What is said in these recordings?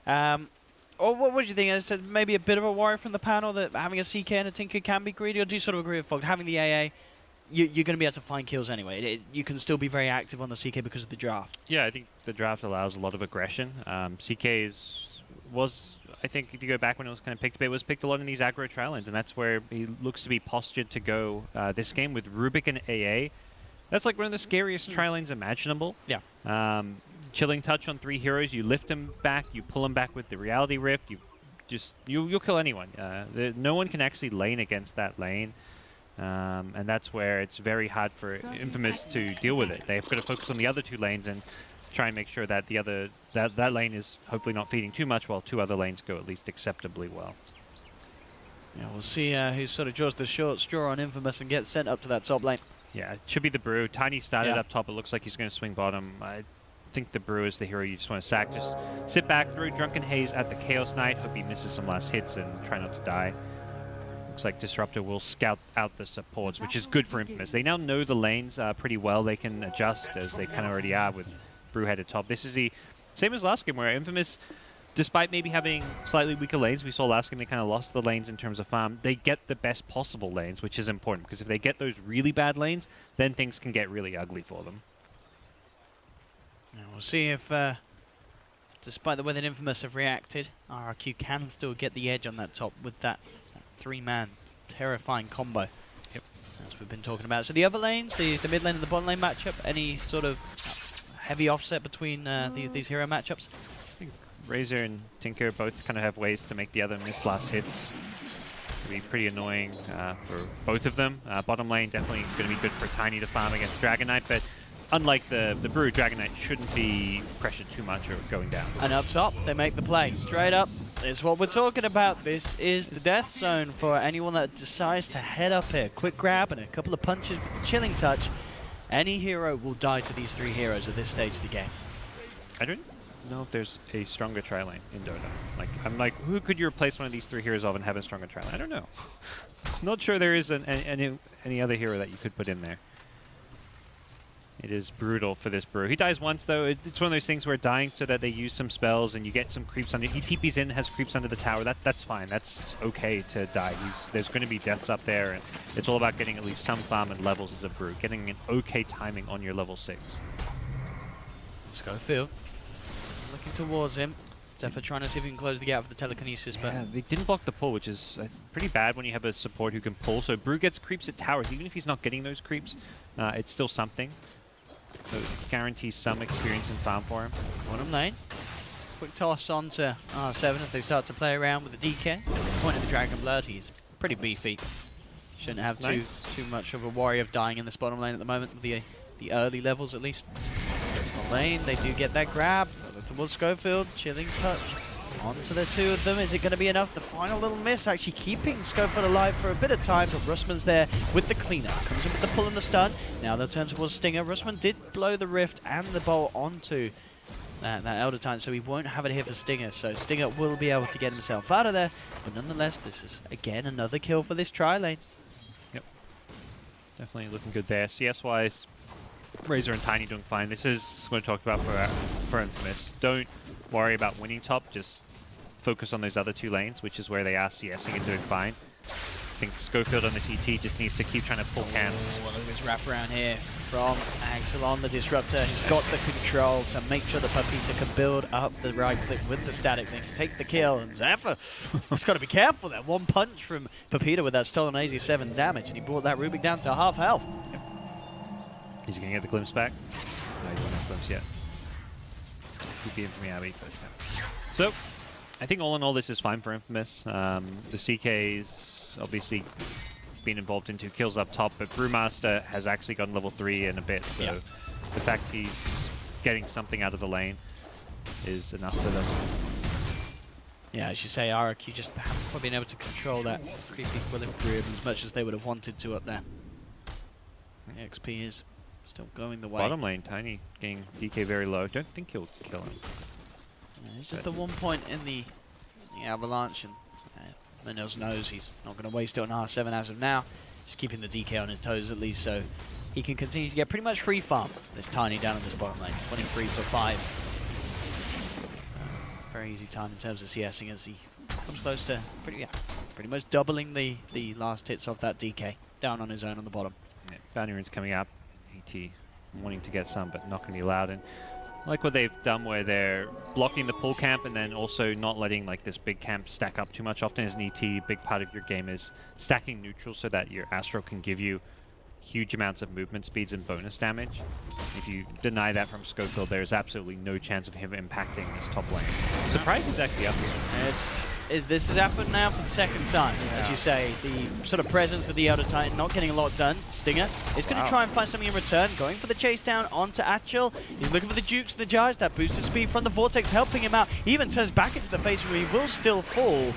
Or what do you think? Is it maybe a bit of a worry from the panel that having a CK and a Tinker can be greedy, or do you sort of agree with Fog? Having the AA, you're going to be able to find kills anyway. You can still be very active on the CK because of the draft. Yeah, I think the draft allows a lot of aggression. CK was, I think, if you go back when it was kind of picked, but it was picked a lot in these aggro trial lanes, and that's where he looks to be postured to go this game with Rubik and AA. That's like one of the scariest trial lanes imaginable. Yeah. Chilling touch on 3 heroes, you lift them back, you pull them back with the reality rift, you'll kill anyone. No one can actually lane against that lane. And that's where it's very hard for Infamous to deal with it. They've got to focus on the other 2 lanes and try and make sure that that lane is hopefully not feeding too much, while 2 other lanes go at least acceptably well. Yeah, we'll see who sort of draws the short straw on Infamous and gets sent up to that top lane. Yeah, it should be the Brew. Tiny started up top. It looks like he's going to swing bottom. I think the Brew is the hero you just want to sack. Just sit back, throw Drunken Haze at the Chaos Knight, hope he misses some last hits and try not to die. Looks like Disruptor will scout out the supports, which is good for Infamous. They now know the lanes pretty well. They can adjust, as they kind of already are with Brew headed top. This is the same as last game, where Infamous, despite maybe having slightly weaker lanes, we saw last game they kind of lost the lanes in terms of farm. They get the best possible lanes, which is important, because if they get those really bad lanes, then things can get really ugly for them. Now we'll see if, despite the way that Infamous have reacted, RRQ can still get the edge on that top with that 3-man terrifying combo. Yep. As we've been talking about. So the other lanes, the mid lane and the bottom lane matchup, any sort of heavy offset between these hero matchups? I think Razor and Tinker both kind of have ways to make the other miss last hits. It'll be pretty annoying for both of them. Bottom lane definitely going to be good for Tiny to farm against Dragon Knight, but unlike the Brew, Dragon Knight shouldn't be pressured too much or going down. And up top, they make the play. Straight up, is what we're talking about. This is the death zone for anyone that decides to head up here. Quick grab and a couple of punches with Chilling Touch. Any hero will die to these 3 heroes at this stage of the game. I don't know if there's a stronger tri lane in Dota. I'm like, who could you replace one of these 3 heroes of and have a stronger tri lane? I don't know. Not sure there is any other hero that you could put in there. It is brutal for this Brew. He dies once, though. It's one of those things where dying so that they use some spells and you get some creeps under. He TPs in, has creeps under the tower. That's fine. That's okay to die. There's going to be deaths up there, and it's all about getting at least some farm and levels as a Brew. Getting an okay timing on your level 6. Schofield looking towards him. Zephyr trying to see if he can close the gap for the telekinesis, but they didn't block the pull, which is pretty bad when you have a support who can pull. So Brew gets creeps at towers. Even if he's not getting those creeps, it's still something. So it guarantees some experience in farm for him. Bottom lane. Quick toss on to R7 as they start to play around with the DK. At the point of the Dragon Blood, he's pretty beefy. Shouldn't have too much of a worry of dying in this bottom lane at the moment, with the early levels at least. Bottom lane, they do get that grab. Look towards Schofield, Chilling Touch. Onto the 2 of them. Is it going to be enough? The final little miss actually keeping Schofield alive for a bit of time, but Russman's there with the cleanup. Comes in with the pull and the stun. Now they'll turn towards Stinger. Russman did blow the Rift and the bolt onto that Elder Titan, so he won't have it here for Stinger. So Stinger will be able to get himself out of there. But nonetheless, this is, again, another kill for this tri lane. Yep. Definitely looking good there. CS-wise, Razor and Tiny doing fine. This is what I talked about for Infamous. Don't worry about winning top, just focus on those other 2 lanes, which is where they are CSing and doing fine. I think Schofield on the CT just needs to keep trying to pull camps. Well, look at this wrap around here from Axel on the Disruptor. He's got the control to make sure that Pepita can build up the right click with the static. They can take the kill, and Zephyr has got to be careful there. 1 punch from Pepita with that stolen 87 damage, and he brought that Rubik down to half health. Yep. Is he going to get the glimpse back? No, he doesn't have glimpse yet. Could be in from Abby, but yeah. So, I think all in all, this is fine for Infamous. The CK's obviously been involved in 2 kills up top, but Brewmaster has actually gotten level 3 in a bit, so the fact he's getting something out of the lane is enough for them. Yeah, as you say, RRQ just haven't quite been able to control that creepy equilibrium as much as they would have wanted to up there. The XP is still going the way. Bottom lane, Tiny getting DK very low. Don't think he'll kill him. Yeah, it's just the 1 point in the avalanche, and Manils knows he's not going to waste it on R7 as of now. Just keeping the DK on his toes at least, so he can continue to get pretty much free farm. This Tiny down on this bottom lane, 23 for 5. very easy time in terms of CSing as he comes close to pretty much doubling the last hits of that DK. Down on his own on the bottom. Yeah, bounty runes coming up. AT wanting to get some, but not going to be allowed. And I like what they've done where they're blocking the pull camp and then also not letting like this big camp stack up too much. Often as an ET, big part of your game is stacking neutral so that your Astro can give you huge amounts of movement speeds and bonus damage. If you deny that from Schofield, there's absolutely no chance of him impacting this top lane. I'm surprised he's actually up here. This has happened now for the second time, as you say. The sort of presence of the Elder Titan not getting a lot done. Stinger is going to try and find something in return, going for the chase down onto Atchel. He's looking for the Jukes, the Jars, that boosted speed from the Vortex helping him out. He even turns back into the face where he will still fall.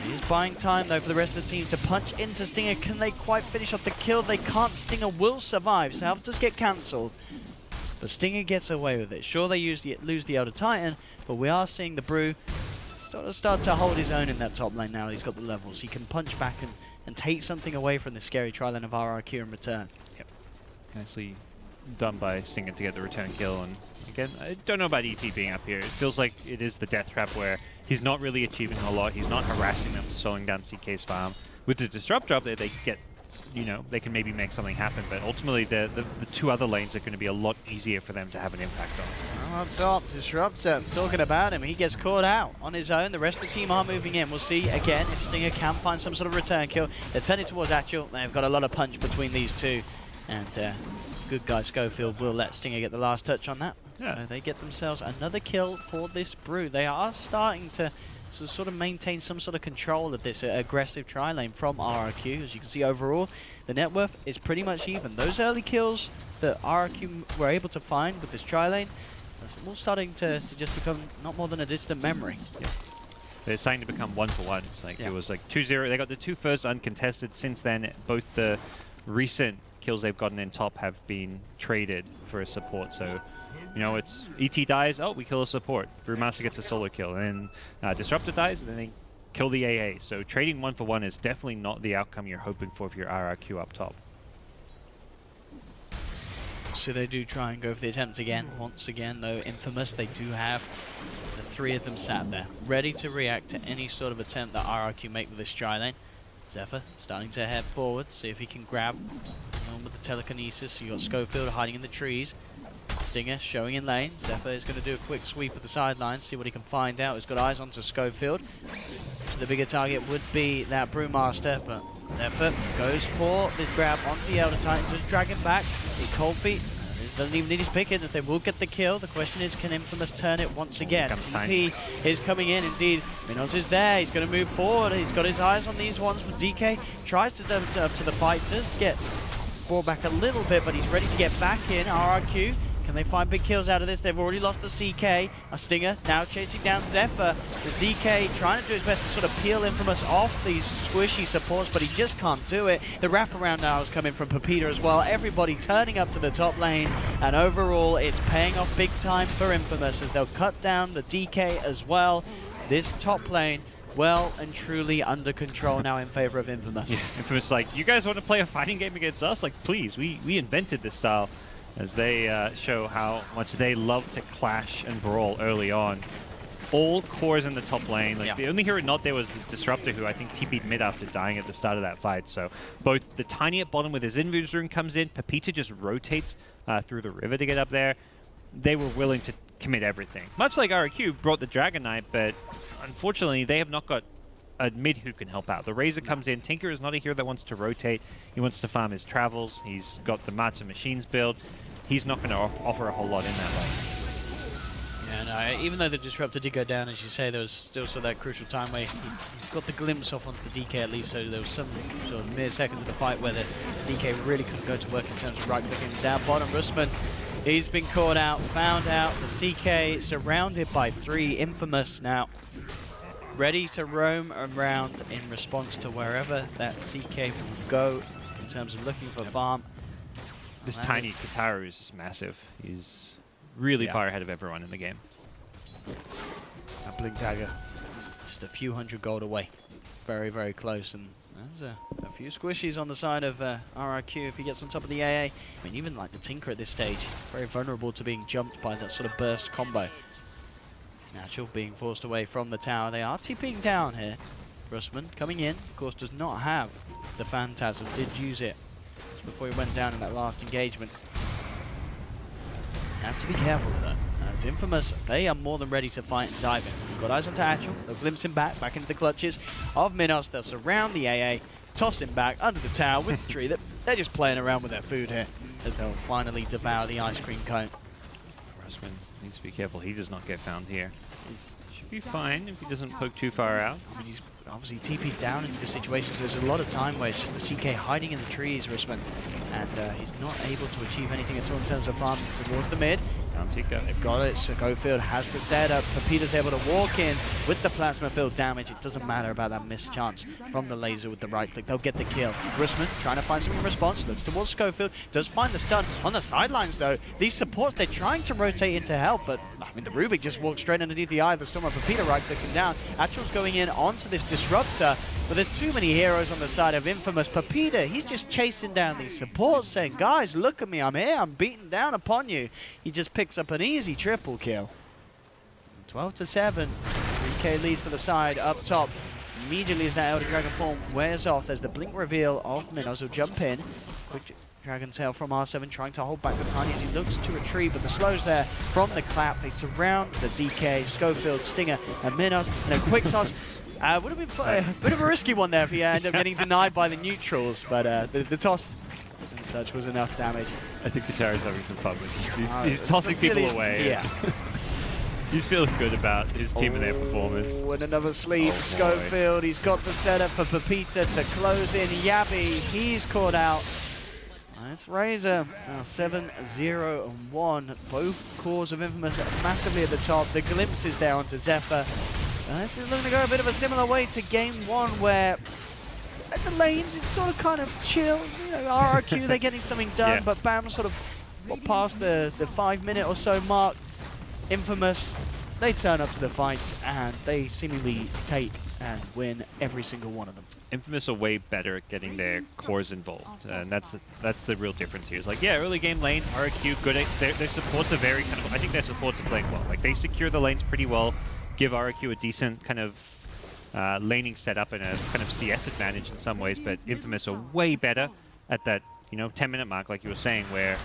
He's buying time though for the rest of the team to punch into Stinger. Can they quite finish off the kill? They can't. Stinger will survive. Salve does get cancelled. But Stinger gets away with it. Sure, they lose the Elder Titan, but we are seeing the Brew start to hold his own in that top lane now. He's got the levels. He can punch back and take something away from the scary tri-lane of RRQ in return. Yep. Nicely done by Stinger to get the return kill. And again, I don't know about ET being up here. It feels like it is the death trap where he's not really achieving a lot. He's not harassing them, slowing down CK's farm. With the Disrupt drop there, they get, you know, they can maybe make something happen, but ultimately the two other lanes are going to be a lot easier for them to have an impact on. Up top, Disruptor, talking about him, he gets caught out on his own. The rest of the team are moving in. We'll see again if Stinger can find some sort of return kill. They're turning towards Atchel. They've got a lot of punch between these two, and good guy Schofield will let Stinger get the last touch on that. Yeah. So they get themselves another kill for this Brew. They are starting to sort of maintain some sort of control of this aggressive tri-lane from RRQ. As you can see overall, the net worth is pretty much even. Those early kills that RRQ were able to find with this tri-lane, it's all starting to just become not more than a distant memory. Yeah. They're starting to become one-for-ones. Like it was like 2-0. They got the two first uncontested. Since then, both the recent kills they've gotten in top have been traded for a support. So, you know, it's ET dies, oh, we kill a support. Brewmaster gets a solo kill. And then Disruptor dies, and then they kill the AA. So trading one-for-one is definitely not the outcome you're hoping for if you're RRQ up top. So they do try and go for the attempt again. Once again, though, Infamous, they do have the three of them sat there, ready to react to any sort of attempt that RRQ make with this tri-lane. Zephyr starting to head forward, see if he can grab on with the telekinesis. You got Schofield hiding in the trees. Stinger showing in lane. Zephyr is going to do a quick sweep of the sidelines, see what he can find out. He's got eyes onto Schofield. The bigger target would be that Brewmaster, but Zephyr goes for this grab onto the Elder Titan, just drag him back. Cold Feet doesn't even need his pick in as they will get the kill. The question is, can Infamous turn it once again? TP is coming in indeed. Minos is there. He's going to move forward. He's got his eyes on these ones. With DK tries to up to the fight. Does get brought back a little bit, but he's ready to get back in. RRQ. Can they find big kills out of this? They've already lost the CK. A Stinger now chasing down Zephyr. The DK trying to do his best to sort of peel Infamous off these squishy supports, but he just can't do it. The wraparound now is coming from Pepita as well. Everybody turning up to the top lane, and overall it's paying off big time for Infamous as they'll cut down the DK as well. This top lane well and truly under control now in favor of Infamous. Yeah, Infamous like, you guys want to play a fighting game against us? Like, please, we invented this style. As they show how much they love to clash and brawl early on. All cores in the top lane. Like the only hero not there was the Disruptor, who I think TP'd mid after dying at the start of that fight. So both the Tiny at bottom with his Invis rune comes in, Pepita just rotates through the river to get up there. They were willing to commit everything. Much like RRQ brought the Dragon Knight, but unfortunately they have not got a mid who can help out. The Razor comes in. Tinker is not a hero that wants to rotate. He wants to farm his travels. He's got the March of Machines build. He's not going to offer a whole lot in that lane. Yeah, no, even though the Disruptor did go down, as you say, there was still sort of that crucial time where he got the glimpse off onto the DK at least, so there was some sort of mere seconds of the fight where the DK really couldn't go to work in terms of right-clicking down bottom. Russman, he's been caught out, found out. The CK surrounded by three. Infamous now ready to roam around in response to wherever that CK will go in terms of looking for farm. This tiny Kataru is just massive. He's really far ahead of everyone in the game. That Blink Dagger, just a few hundred gold away. Very, very close. And there's a few squishies on the side of RRQ if he gets on top of the AA. I mean, even like the Tinker at this stage, very vulnerable to being jumped by that sort of burst combo. Natural being forced away from the tower. They are TPing down here. Russman coming in, of course, does not have the Phantasm. Did use it just before he went down in that last engagement. Has to be careful with that. As Infamous, they are more than ready to fight and dive in. They've got eyes on Tatchel. They'll glimpse him back into the clutches of Minos. They'll surround the AA, toss him back under the tower with the tree. They're just playing around with their food here as they'll finally devour the ice cream cone. Russman needs to be careful. He does not get found here. Should be fine if he doesn't poke too far out. I mean, he's obviously TP'd down into the situation, so there's a lot of time where it's just the CK hiding in the trees, Russman, and he's not able to achieve anything at all in terms of farm towards the mid. They've got it. Schofield has the setup. Peter's able to walk in with the plasma field damage. It doesn't matter about that missed chance from the laser with the right click. They'll get the kill. Russman trying to find some response. Looks towards Schofield. Does find the stun on the sidelines though. These supports, they're trying to rotate into help, but I mean the Rubik just walked straight underneath the eye of the Stormer. Peter right clicks him down. Actual's going in onto this disruptor, but there's too many heroes on the side of Infamous. Peter, he's just chasing down these supports, saying, guys, look at me, I'm here, I'm beating down upon you. He just picks up an easy triple kill. 12-7, 3k lead for the side, up top. Immediately as that Elder Dragon form wears off, there's the blink reveal of Minos. He'll jump in. Quick Dragon Tail from R7 trying to hold back the Tiny as he looks to retrieve, but the slows there from the clap. They surround the DK, Schofield, Stinger, and Minos. And a quick toss. Would have been a bit of a risky one there if he ended up getting denied by the neutrals, but the toss and such was enough damage. I think the tower's having some fun with this. He's tossing people away. Yeah. He's feeling good about his team and their performance. And another sleep. Schofield, he's got the setup for Pepita to close in. Yabby, he's caught out. Nice Razor. Now 7-0-1. Both cores of Infamous massively at the top. The glimpses there onto Zephyr. This is looking to go a bit of a similar way to game one, where at the lanes it's sort of kind of chill. You know, RRQ, they're getting something done, yeah. but BAM sort of past the 5 minute or so mark. Infamous, they turn up to the fights and they seemingly take and win every single one of them. Infamous are way better at getting their cores involved, and that's the real difference here. It's like, yeah, early game lane, RRQ, good at their supports are very kind of, I think their supports are playing well. Like, they secure the lanes pretty well, give RRQ a decent kind of laning setup and a kind of CS advantage in some ways, but Infamous are way better at that, 10-minute mark, like you were saying, where,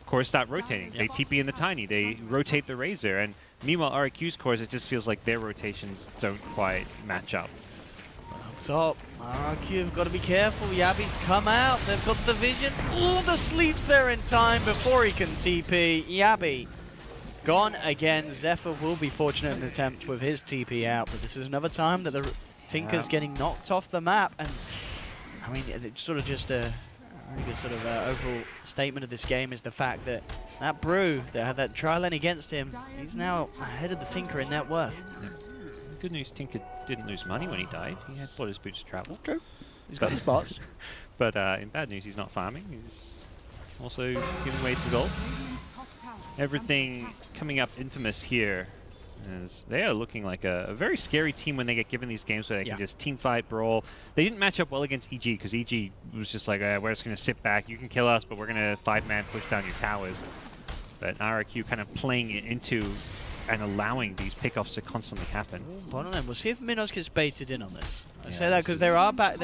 cores start rotating. They TP in the Tiny, they rotate the Razor, and meanwhile RRQ's cores, it just feels like their rotations don't quite match up. Top, RRQ have got to be careful. Yabby's come out, they've got the vision. All the sleeps there in time before he can TP. Yabby gone again. Zephyr will be fortunate in the attempt with his TP out, but this is another time that the Tinker's getting knocked off the map. And I mean, it's sort of just a very good sort of overall statement of this game is the fact that that Brew that had that trial lane against him, he's now ahead of the Tinker in net worth. Yeah. Good news, Tinker didn't lose money when he died. He had bought his boots to travel. True. He's got his spots. But in bad news, he's not farming. He's also giving away some gold. Everything coming up Infamous here, as they are looking like a very scary team when they get given these games where they can just team fight, brawl. They didn't match up well against EG because EG was just like, we're just going to sit back. You can kill us, but we're going to 5-man push down your towers. But RRQ kind of playing it into and allowing these pickoffs to constantly happen. Bottom lane. We'll see if Minos gets baited in on this. I say that because there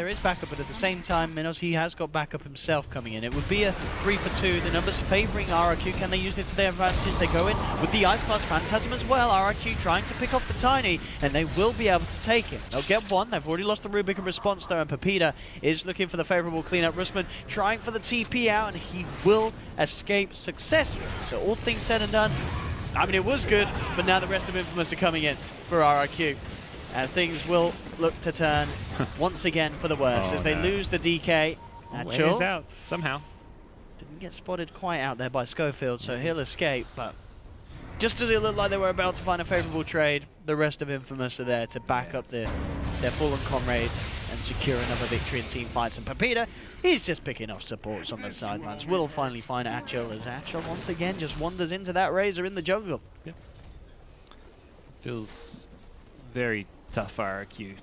is backup, but at the same time, Minos, he has got backup himself coming in. It would be a 3-for-2. The numbers favouring RRQ. Can they use this to their advantage? They go in with the Ice Class Phantasm as well. RRQ trying to pick off the Tiny, and they will be able to take it. They'll get one. They've already lost the Rubik in response though, and Pepita is looking for the favourable cleanup. Russman trying for the TP out, and he will escape successfully. So all things said and done, I mean, it was good, but now the rest of Infamous are coming in for RRQ, as things will look to turn once again for the worse as they lose the DK. He's out somehow. Didn't get spotted quite out there by Schofield, so he'll escape, but just as it looked like they were about to find a favourable trade, the rest of Infamous are there to back up their fallen comrades and secure another victory in team fights. And Pepita, he's just picking off supports on the sidelines. We'll finally find Achel as Achel once again just wanders into that Razor in the jungle. Yep. Feels very tough for RRQ.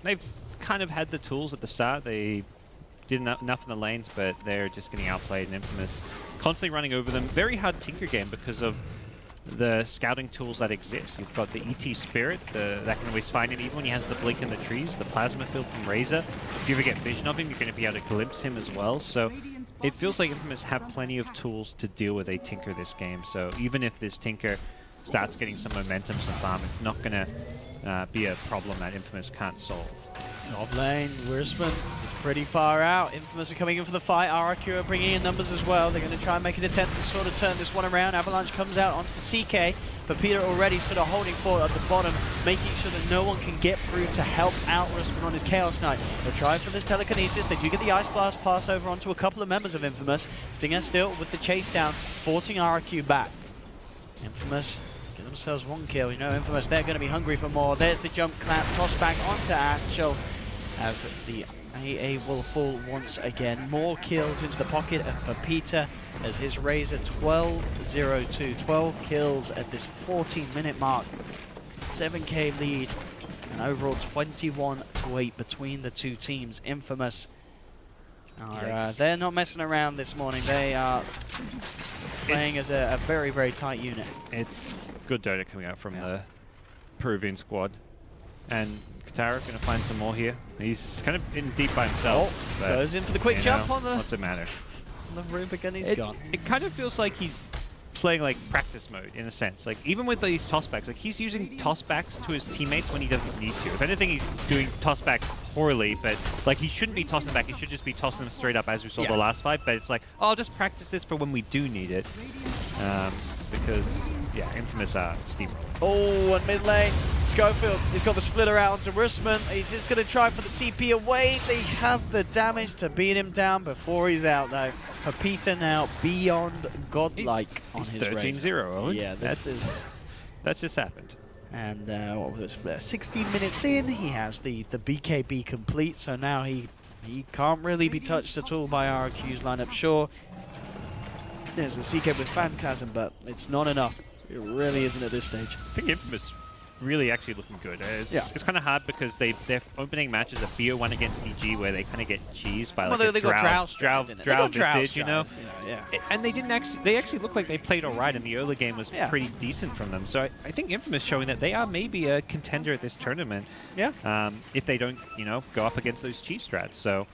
They've kind of had the tools at the start. They did enough in the lanes, but they're just getting outplayed and Infamous constantly running over them. Very hard Tinker game because of the scouting tools that exist. You've got the ET Spirit, that can always find it even when he has the blink in the trees, the plasma field from Razor. If you ever get vision of him, you're going to be able to glimpse him as well. So it feels like Infamous have plenty of tools to deal with a Tinker this game. So even if this Tinker starts getting some momentum, some farm, it's not going to be a problem that Infamous can't solve. Top lane, Wursman is pretty far out. Infamous are coming in for the fight. RRQ are bringing in numbers as well. They're going to try and make an attempt to sort of turn this one around. Avalanche comes out onto the CK, but Peter already sort of holding forward at the bottom, making sure that no one can get through to help out Wursman on his Chaos Knight. They'll try for the telekinesis. They do get the Ice Blast pass over onto a couple of members of Infamous. Stinger still with the chase down, forcing RRQ back. Infamous get themselves one kill. You know, Infamous, they're going to be hungry for more. There's the jump clap, toss back onto Angel, as the AA will fall once again. More kills into the pocket of Peter as his Razor 12-0-2. 12 kills at this 14-minute mark. 7k lead. And overall 21-8 between the two teams. Infamous are, they're not messing around this morning. They are playing as a very, very tight unit. It's good Dota coming out from the Peruvian squad. And Katara going to find some more here. He's kind of in deep by himself. Oh, goes in for the quick jump on the... What's it matter? The Rubik, and he's gone. It kind of feels like he's playing like practice mode in a sense. Like even with these tossbacks, like he's using tossbacks to his teammates when he doesn't need to. If anything, he's doing tossbacks poorly, but like he shouldn't be tossing back. He should just be tossing them straight up as we saw the last fight. But it's like, oh, I'll just practice this for when we do need it. Because, yeah, Infamous are steamrolling. Oh, and mid lane, Schofield, he's got the splitter out onto Wursman. He's just going to try for the TP away. They have the damage to beat him down before he's out, though. For Peter now, beyond godlike on his race. 13-0, yeah, that's just happened. And what was it? 16 minutes in, he has the BKB complete, so now he can't really be touched at all by RRQ's lineup. Sure, there's a CK with Phantasm, but it's not enough. It really isn't at this stage. I think Infamous really actually looking good. It's kind of hard because their opening matches are BO1 against EG where they kind of get cheesed by like a Drow Visage, you know? And they actually look like they played alright, and the early game was pretty decent from them. So I think Infamous showing that they are maybe a contender at this tournament. Yeah. If they don't, go up against those cheese strats. So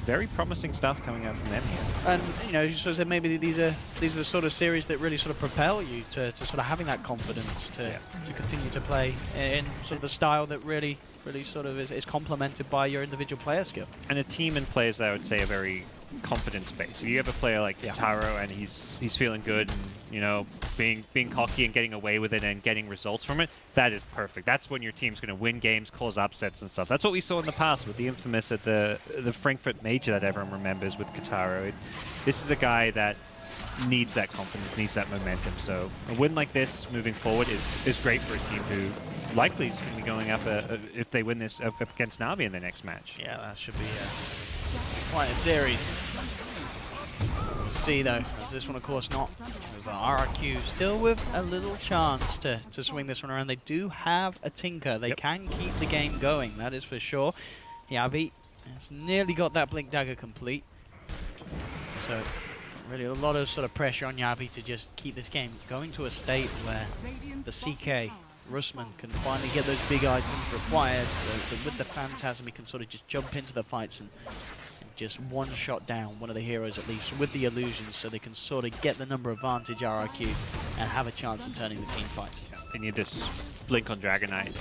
very promising stuff coming out from them here. And you sort of said maybe these are the sort of series that really sort of propel you to sort of having that confidence to continue to play in sort of the style that really sort of is complemented by your individual player skill. And a team and players that I would say are very confident space. If you have a player like Taro and he's feeling good and being cocky and getting away with it and getting results from it, that is perfect. That's when your team's going to win games, cause upsets and stuff. That's what we saw in the past with the Infamous at the Frankfurt Major that everyone remembers with Kataro. This is a guy that needs that confidence, needs that momentum. So a win like this moving forward is great for a team who likely is going to be going up if they win this up against Navi in the next match. Yeah, that should be quite a series. We'll see though, as this one of course not over. RRQ still with a little chance to swing this one around. They do have a Tinker. They can keep the game going, that is for sure. Yabi has nearly got that Blink Dagger complete. So really a lot of sort of pressure on Yabi to just keep this game going to a state where the CK Wursman can finally get those big items required, so that with the Phantasm he can sort of just jump into the fights and just one-shot down one of the heroes at least with the illusions, so they can sort of get the number advantage RRQ and have a chance in turning the team fights. They need this Blink on Dragon Knight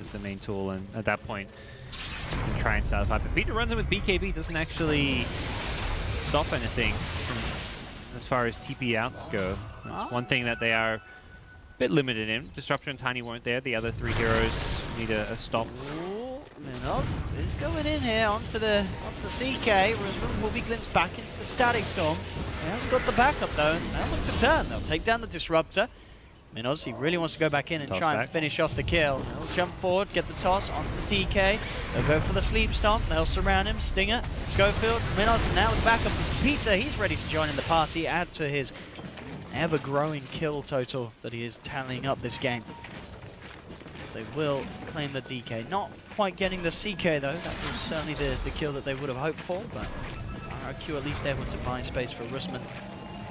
as the main tool, and at that point you can try and satisfy. But Peter runs in with BKB, doesn't actually stop anything from as far as TP outs go. That's one thing that they are bit limited in. Disruptor and Tiny weren't there. The other three heroes need a stop. Minos is going in here onto the CK. Wursman will be glimpsed back into the Static Storm. He has got the backup though, and that one's a turn. They'll take down the Disruptor. Minos, he really wants to go back in and try and finish off the kill. He'll jump forward, get the toss onto the DK. They'll go for the Sleep Stomp. They'll surround him. Stinger, Schofield, Minos, and now with backup is Peter. He's ready to join in the party, add to his ever-growing kill total that he is tallying up this game. They will claim the DK. Not quite getting the CK though. That was certainly the kill that they would have hoped for, but RRQ at least able to buy space for Wursman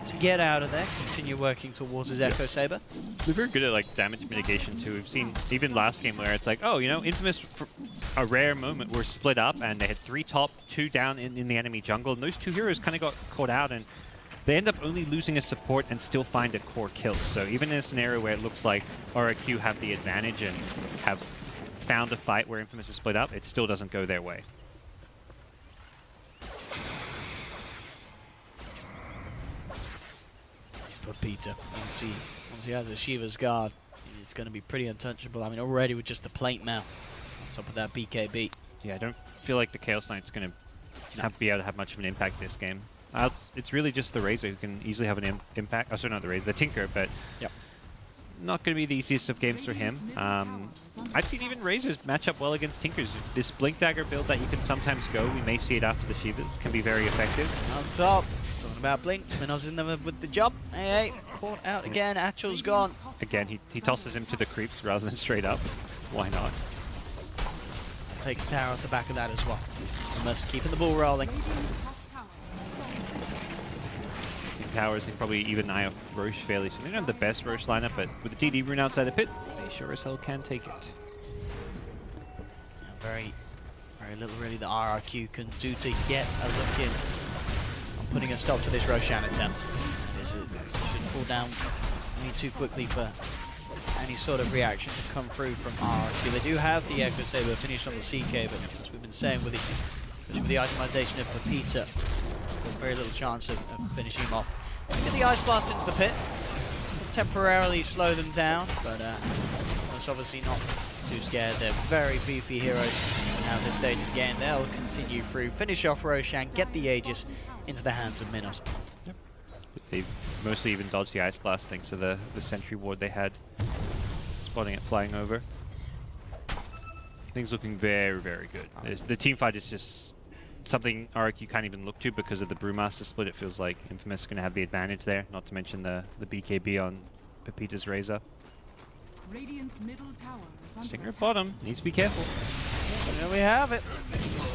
to get out of there, continue working towards his Echo Saber. They're very good at like damage mitigation too. We've seen even last game where it's like, oh, you know, Infamous for a rare moment were split up and they had 3 top, 2 down in the enemy jungle, and those 2 heroes kind of got caught out, and they end up only losing a support and still find a core kill. So even in a scenario where it looks like RRQ have the advantage and have found a fight where Infamous is split up, it still doesn't go their way. For Peter, once he has a Shiva's Guard, it's going to be pretty untouchable. I mean, already with just the plate mail on top of that BKB. Yeah, I don't feel like the Chaos Knight's going to be able to have much of an impact this game. It's really just the Razor who can easily have an impact. Oh, sorry, not the Razor, the Tinker, but not going to be the easiest of games for him. I've seen even Razors match up well against Tinkers. This Blink Dagger build that you can sometimes go, we may see it after the Shivas, can be very effective. On top, talking about Blink, Minos in there with the job. Hey, caught out again, Achel's gone. Again, he tosses him to the creeps rather than straight up. Why not? Take a tower off the back of that as well. Must keeping the ball rolling. Towers can probably even eye off Roche fairly soon. They don't have the best Roche lineup, but with the DD rune outside the pit, they sure as hell can take it. Yeah, very little really the RRQ can do to get a look in on putting a stop to this Roshan attempt. It should fall down way too quickly for any sort of reaction to come through from RRQ. They do have the Echo Saber finished on the CK, but as we've been saying, with the itemization of Pepita, there's very little chance of finishing him off. Get the Ice Blast into the pit, temporarily slow them down, but that's obviously not too scared. They're very beefy heroes now at this stage of the game. They'll continue through, finish off Roshan, get the Aegis into the hands of Minos. Yep. They mostly even dodged the Ice Blast thanks to the Sentry Ward they had, spotting it flying over. Things looking very, very good. The team fight is just something RRQ can't even look to because of the Brewmaster split. It feels like Infamous is going to have the advantage there, not to mention the BKB on Pepita's Razor. Radiant's middle tower is under Stinger at bottom, needs to be careful. There we have it.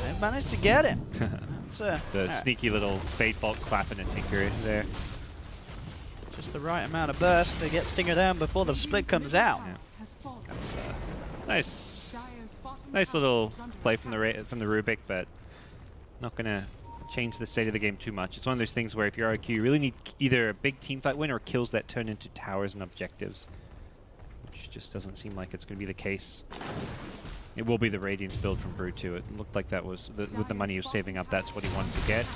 They've managed to get it. The sneaky little Fade Bolt clapping and Tinker there. Just the right amount of burst to get Stinger down before the split comes out. Yeah. Nice little play from the Rubik, but not going to change the state of the game too much. It's one of those things where if you're RRQ, you really need either a big team fight win or kills that turn into towers and objectives, which just doesn't seem like it's going to be the case. It will be the Radiance build from Brew too. It looked like that was, with the money he was saving up, that's what he wanted to get.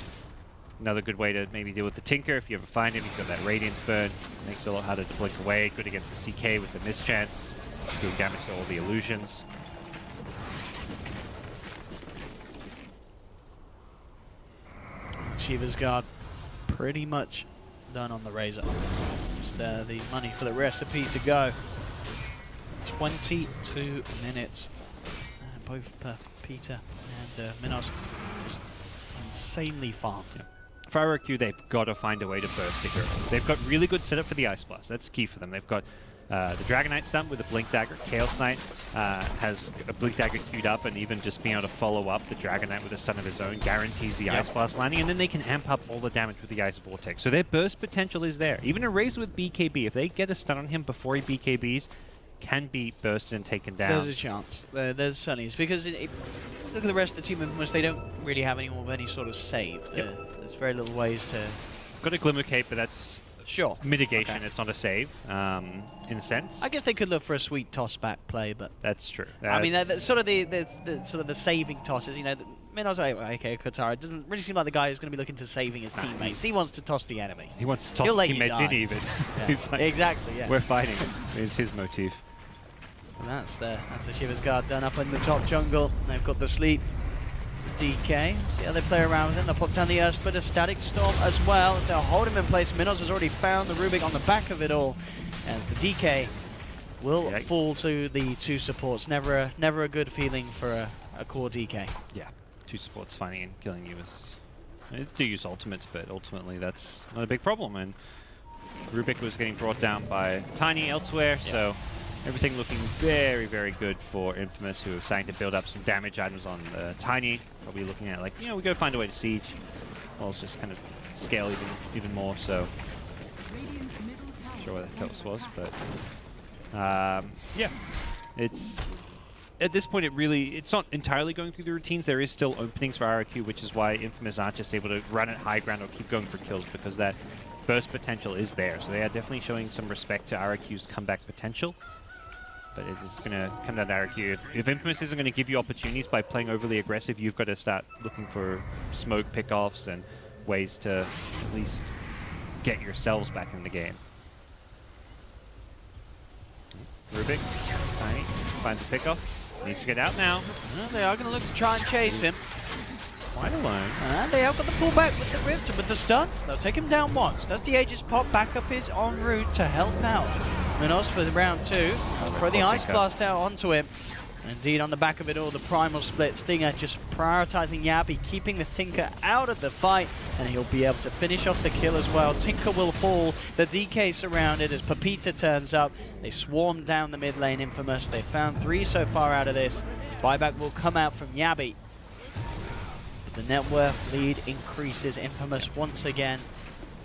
Another good way to maybe deal with the Tinker, if you ever find him, you've got that Radiance burn. Makes it a lot harder to blink away. Good against the CK with the mischance, doing damage to all the illusions. Shiva's Guard pretty much done on the Razor. Just the money for the recipe to go. 22 minutes. Both Pepita and Minos just insanely farmed. Yeah. For RRQ, they've got to find a way to burst a hero. They've got really good setup for the Ice Blast. That's key for them. They've got the Dragon Knight stun with a Blink Dagger. Chaos Knight has a Blink Dagger queued up, and even just being able to follow up the Dragon Knight with a stun of his own guarantees the Ice Blast landing, and then they can amp up all the damage with the Ice Vortex. So their burst potential is there. Even a Razor with BKB, if they get a stun on him before he BKBs, can be bursted and taken down. There's a chance. There's certainly is, because look at the rest of the team members. They don't really have anyone with any sort of save. There's very little ways to. Got a Glimmer Cape, but that's sure mitigation. Okay. It's not a save, in a sense. I guess they could look for a sweet toss back play, but that's true. I mean, that's sort of the saving tosses. You know, Minos, okay, Kotaro doesn't really seem like the guy who's going to be looking to saving his teammates. He wants to toss the enemy. He wants to toss his teammates in even. Yeah. He's like, exactly. Yeah. We're fighting. It's his motif. So that's the Shiva's Guard done up in the top jungle. They've got the sleep. DK. See how they play around with him. They'll pop down the Earth, but a Static Storm as well as they'll hold him in place. Minos has already found the Rubik on the back of it all, as the DK will fall to the 2 supports. Never a good feeling for a core DK. Yeah, 2 supports finding and killing you is. They do use ultimates, but ultimately that's not a big problem. And Rubik was getting brought down by Tiny elsewhere, so everything looking very, very good for Infamous, who are starting to build up some damage items on Tiny. Probably looking at, like, you know, we got to find a way to siege. Well, it's just kind of scale even more. So sure what that Telos was, but yeah, it's at this point it's not entirely going through the routines. There is still openings for RRQ, which is why Infamous aren't just able to run at high ground or keep going for kills, because that burst potential is there. So they are definitely showing some respect to RRQ's comeback potential. But it's going to come down to RRQ. If Infamous isn't going to give you opportunities by playing overly aggressive, you've got to start looking for smoke pickoffs and ways to at least get yourselves back in the game. Rubik, Tiny, finds the pickoff. Needs to get out now. Well, they are going to look to try and chase him. Quite alone. And they have got the pullback with the Rift and with the stun. They'll take him down once. That's the Aegis pop. Backup is en route to help out Minos for the round 2. Throw the Ice Blast out onto him. Indeed, on the back of it all, the Primal Split. Stinger just prioritizing Yabi, keeping this Tinker out of the fight, and he'll be able to finish off the kill as well. Tinker will fall. The DK surrounded as Pepita turns up. They swarm down the mid lane, Infamous. They found 3 so far out of this. Buyback will come out from Yabi. But the net worth lead increases. Infamous once again.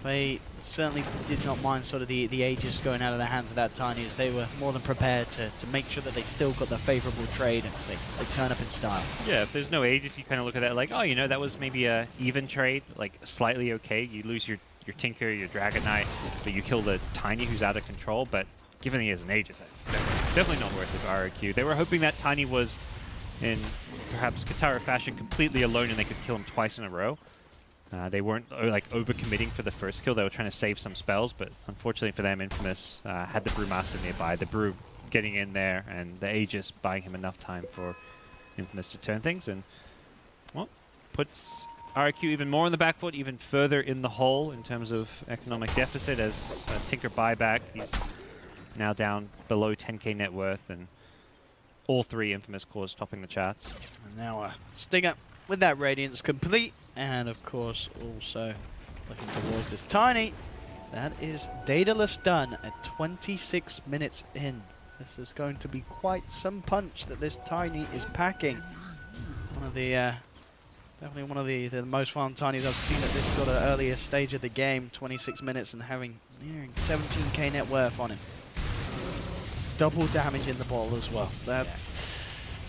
They certainly did not mind sort of the Aegis going out of the hands of that Tiny, as they were more than prepared to make sure that they still got the favorable trade and they turn up in style. Yeah, if there's no Aegis, you kind of look at that like, oh, you know, that was maybe a even trade, like slightly okay. You lose your Tinker, your Dragon Knight, but you kill the Tiny who's out of control. But given he has an Aegis, that's definitely not worth it for RRQ. They were hoping that Tiny was in perhaps Katara fashion completely alone and they could kill him twice in a row. They weren't like over-committing for the first kill. They were trying to save some spells, but unfortunately for them, Infamous had the Brewmaster nearby. The Brew getting in there, and the Aegis buying him enough time for Infamous to turn things, and well, puts RRQ even more on the back foot, even further in the hole in terms of economic deficit as Tinker buyback. He's now down below 10k net worth, and all 3 Infamous cores topping the charts. And now Stinger with that Radiance complete. And of course, also looking towards this Tiny. That is Daedalus done at 26 minutes in. This is going to be quite some punch that this Tiny is packing. One of the, definitely one of the most fun Tinys I've seen at this sort of earlier stage of the game. 26 minutes and having nearing 17k net worth on him. Double damage in the bottle as well. That's,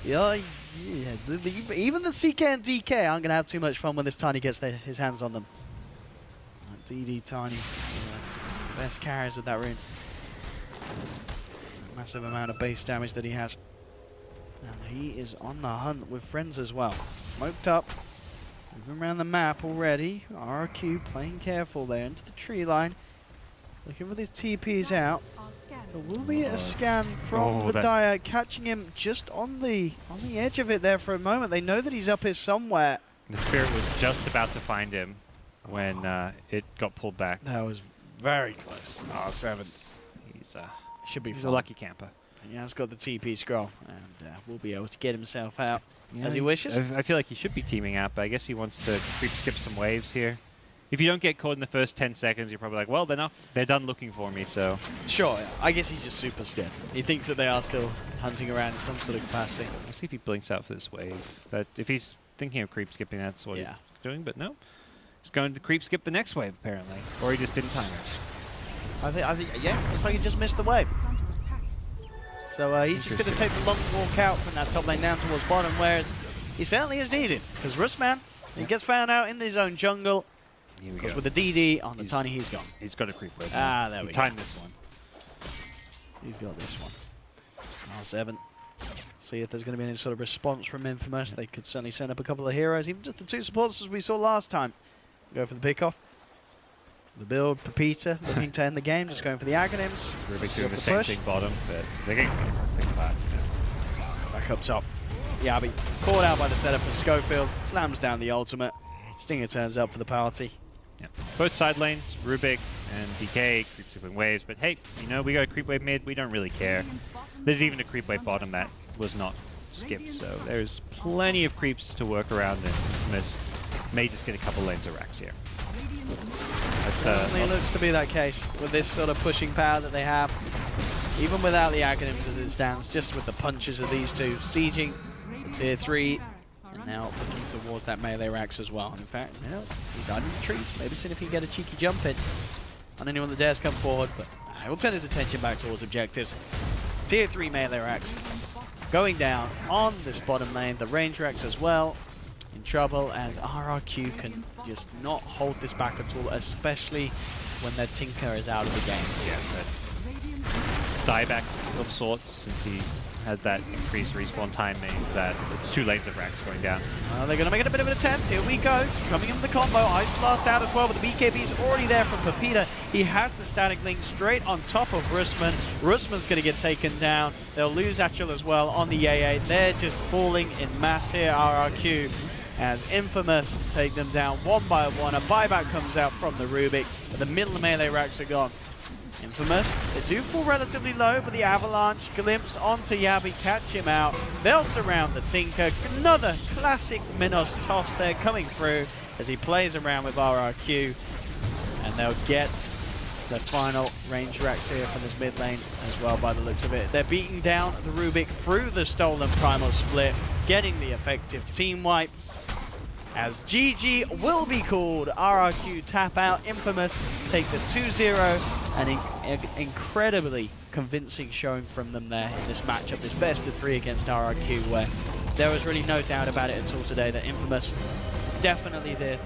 yeah, even the CK and DK aren't going to have too much fun when this Tiny gets his hands on them. DD Tiny, best carries of that rune. Massive amount of base damage that he has. And he is on the hunt with friends as well. Smoked up, moving around the map already. RRQ playing careful there into the tree line. Looking for these TPs out. There will be a scan from the Dire, catching him just on the edge of it there for a moment. They know that he's up here somewhere. The Spirit was just about to find him when it got pulled back. That was very close. R7. He's a lucky camper. He has got the TP scroll and will be able to get himself out as he wishes. I feel like he should be teaming out, but I guess he wants to creep skip some waves here. If you don't get caught in the first 10 seconds, you're probably like, well, they're done looking for me, so... Sure, yeah. I guess he's just super scared. He thinks that they are still hunting around in some sort of capacity. We'll see if he blinks out for this wave. But if he's thinking of creep skipping, that's what he's doing, but no. He's going to creep skip the next wave, apparently. Or he just didn't time it. I think, yeah, looks like he just missed the wave. So he's just going to take the long walk out from that top lane down towards bottom, where he certainly is needed. Because Rustman, he gets found out in his own jungle. Here we go. With the DD on the Tiny, he's gone. He's got a creep wave. Ah, there we go. Timed this one. He's got this one. R7. See if there's going to be any sort of response from Infamous. They could certainly send up a couple of heroes, even just the 2 supporters as we saw last time. Go for the pickoff. The build, Pepita, looking to end the game, just going for the Aghanims. Rubik doing the same thing bottom, but they're getting back. Back up top. Yabi caught out by the setup from Schofield, slams down the ultimate. Stinger turns up for the party. Yeah. Both side lanes, Rubik and DK, creep skipping waves, but hey, you know, we got a creep wave mid, we don't really care. There's even a creep wave bottom that was not skipped, so there's plenty of creeps to work around, and Infamous may just get a couple lanes of racks here. Certainly looks to be that case with this sort of pushing power that they have. Even without the Aghanims as it stands, just with the punches of these two, sieging tier 3, and now looking towards that melee racks as well. And in fact, you know, he's hiding in the trees. Maybe seeing if he can get a cheeky jump in on anyone that dares come forward, but We'll turn his attention back towards objectives. Tier 3 melee racks going down on this bottom lane. The range racks as well in trouble, as RRQ can just not hold this back at all, especially when their Tinker is out of the game. Yeah, but dieback of sorts, since he has that increased respawn time, means that it's 2 lanes of racks going down. They're going to make it a bit of an attempt. Here we go. Coming in the combo. Ice Blast out as well, but the BKB's already there from Pepita. He has the static link straight on top of Rusman. Rusman's going to get taken down. They'll lose Achel as well on the AA. They're just falling in mass here, RRQ, as Infamous take them down one by one. A buyback comes out from the Rubik, but the middle melee racks are gone. Infamous, they do fall relatively low, but the Avalanche glimpse onto Yabi, catch him out. They'll surround the Tinker. Another classic Minos toss there coming through as he plays around with RRQ, and they'll get the final range racks here from this mid lane as well by the looks of it. They're beating down the Rubik through the stolen Primal Split, getting the effective team wipe. As GG will be called. RRQ tap out. Infamous take the 2-0. An incredibly convincing showing from them there in this matchup, this best of 3 against RRQ, where there was really no doubt about it at all today that Infamous definitely the